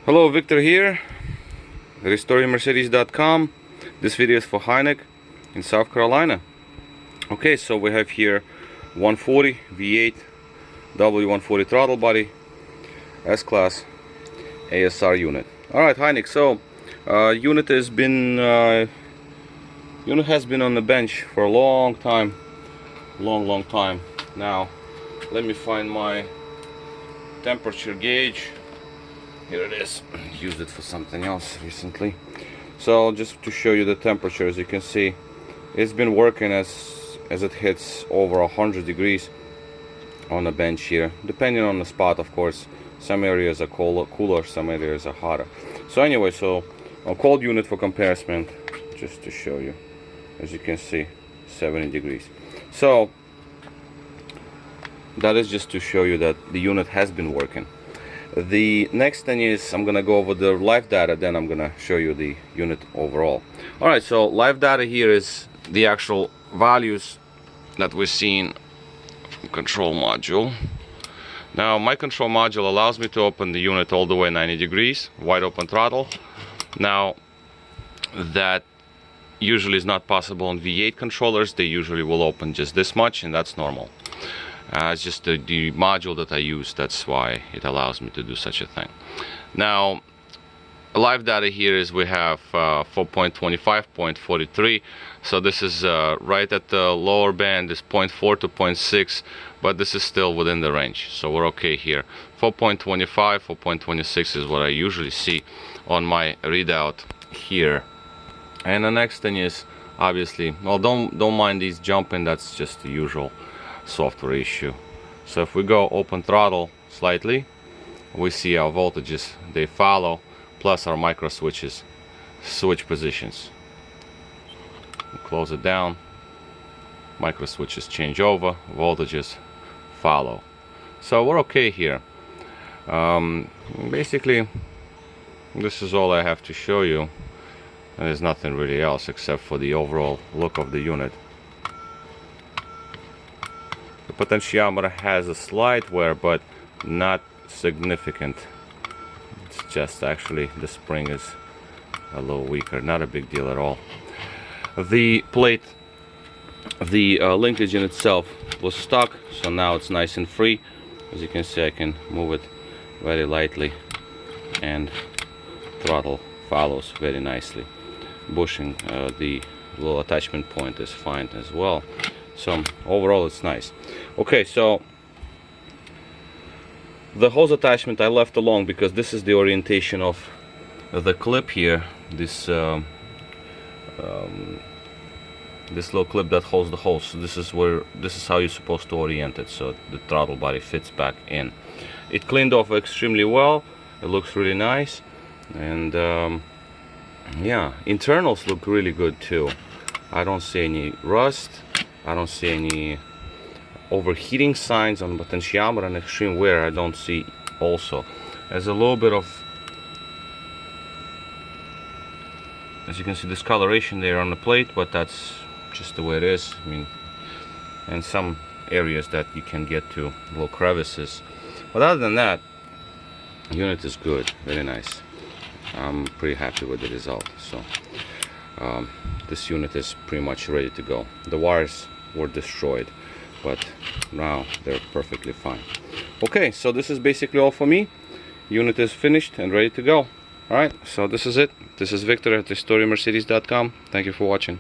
Hello, Victor here, restoringmercedes.com. This video is for Hynek in South Carolina. Okay, so we have here 140 V8 W140 throttle body, S-Class ASR unit. Alright, Hynek, so unit has been on the bench for a long time. Long time. Now, let me find my temperature gauge. Here it is. Used it for something else recently. So just to show you the temperature, as you can see, it's been working as it hits over 100 degrees on the bench here, depending on the spot, of course. Some areas are cooler, some areas are hotter. So anyway, so a cold unit for comparison, just to show you, as you can see, 70 degrees. So that is just to show you that the unit has been working. The next thing is I'm gonna go over the live data, then I'm gonna show you the unit overall. Alright, so live data here is the actual values that we're seeing from control module. Now my control module allows me to open the unit all the way 90 degrees, wide open throttle. Now that usually is not possible on V8 controllers. They usually will open just this much, and that's normal. It's just the module that I use, that's why it allows me to do such a thing. Now, live data here is we have 4.25, 0.43, so this is right at the lower band is 0.4 to 0.6, but this is still within the range, so we're okay here. 4.25, 4.26 is what I usually see on my readout here. And the next thing is, obviously, well, don't mind these jumping, that's just the usual software issue. So if we go open throttle slightly, we see our voltages, they follow, plus our micro switches switch positions. We close it down, micro switches change over, voltages follow. So we're okay here. Basically this is all I have to show you, and there's nothing really else except for the overall look of the unit. The potentiometer has a slight wear, but not significant. It's just actually the spring is a little weaker, not a big deal at all. The plate, the linkage in itself was stuck, so now it's nice and free. As you can see, I can move it very lightly, and throttle follows very nicely. Bushing, the little attachment point is fine as well. So overall it's nice. Okay, so the hose attachment I left alone because this is the orientation of the clip here. This this little clip that holds the hose. So this is how you're supposed to orient it, so the throttle body fits back in. It cleaned off extremely well. It looks really nice, and yeah, internals look really good too. I don't see any rust. I don't see any overheating signs on the potentiometer, and extreme wear I don't see also. There's a little bit of, as you can see, discoloration there on the plate, but that's just the way it is. I mean, and some areas that you can get to, little crevices. But other than that, the unit is good, very nice. I'm pretty happy with the result. So this unit is pretty much ready to go. The wires were destroyed, but now they're perfectly fine. Okay, so this is basically all for me. Unit is finished and ready to go. Alright, so this is it. This is Victor at restoringmercedes.com. Thank you for watching.